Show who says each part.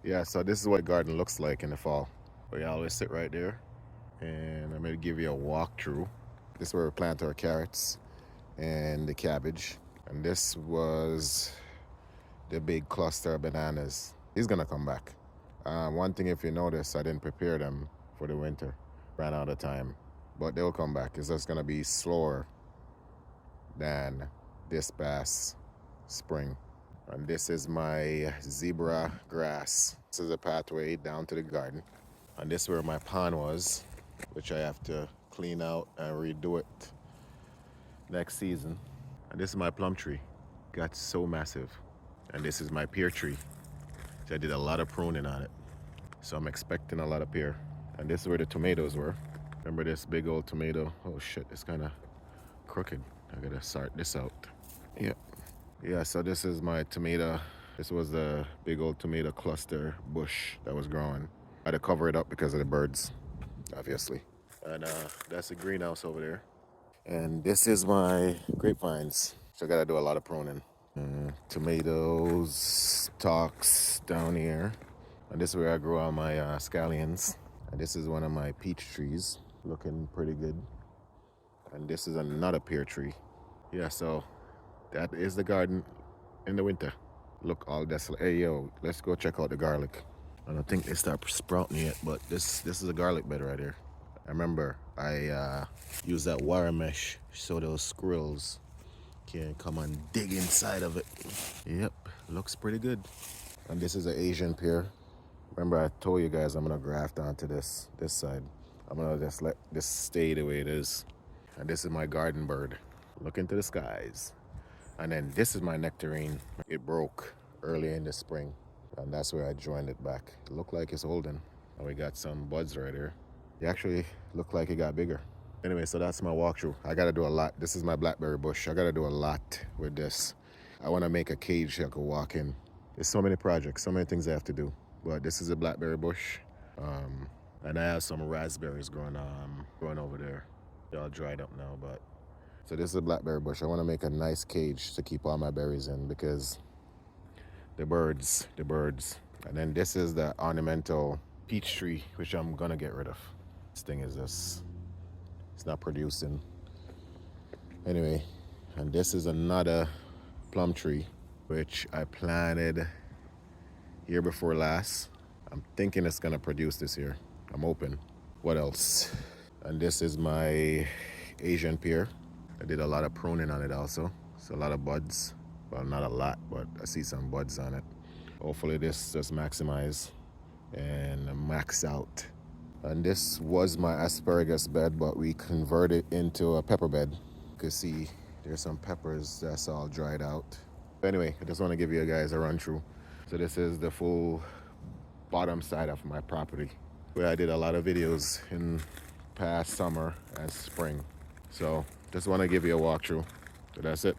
Speaker 1: Yeah, so this is what a garden looks like in the fall. We always sit right there, and I'm gonna give you a walkthrough. This is where we plant our carrots and the cabbage. And this was the big cluster of bananas. He's gonna come back. One thing, if you notice, I didn't prepare them for the winter. Ran out of time, but they'll come back. It's just gonna be slower than this past spring. And this is my zebra grass. This is a pathway down to the garden. And this is where my pond was, which I have to clean out and redo it next season. And this is my plum tree. Got so massive. And this is my pear tree. So I did a lot of pruning on it. So I'm expecting a lot of pear. And this is where the tomatoes were. Remember this big old tomato? Oh shit, it's kind of crooked. I gotta sort this out. Yep. Yeah, so this is my tomato. This was the big old tomato cluster bush that was growing. I had to cover it up because of the birds, obviously. And that's the greenhouse over there. And this is my grapevines. So I gotta do a lot of pruning. Tomatoes, stalks down here. And this is where I grew all my scallions. And this is one of my peach trees, looking pretty good. And this is another pear tree. Yeah, so that is the garden in the winter. Look all desolate. Hey yo, let's go check out the garlic. I don't think they start sprouting yet, but this is a garlic bed right here. I remember I used that wire mesh so those squirrels can come and dig inside of it. Yep, looks pretty good. And this is an Asian pear. Remember I told you guys I'm gonna graft onto this side. I'm gonna just let this stay the way it is. And this is my garden bird. Look into the skies. And then this is my nectarine. It broke early in the spring, and that's where I joined it back. It looked like it's holding. And we got some buds right here. It actually looked like it got bigger. Anyway, so that's my walkthrough. I gotta do a lot. This is my blackberry bush. I gotta do a lot with this. I wanna make a cage I could walk in. There's so many projects, so many things I have to do. But this is a blackberry bush. And I have some raspberries growing over there. They're all dried up now, but so this is a blackberry bush. I want to make a nice cage to keep all my berries in because the birds. And then this is the ornamental peach tree, which I'm gonna get rid of. This thing is just, it's not producing. Anyway, and this is another plum tree, which I planted year before last. I'm thinking it's gonna produce this year. I'm hoping. What else? And this is my Asian pear. I did a lot of pruning on it also. So a lot of buds. Well, not a lot, but I see some buds on it. Hopefully this just maximize and max out. And this was my asparagus bed, but we converted into a pepper bed. You can see there's some peppers that's all dried out. But anyway, I just want to give you guys a run through. So this is the full bottom side of my property, where I did a lot of videos in past summer and spring. So just want to give you a walkthrough. So that's it.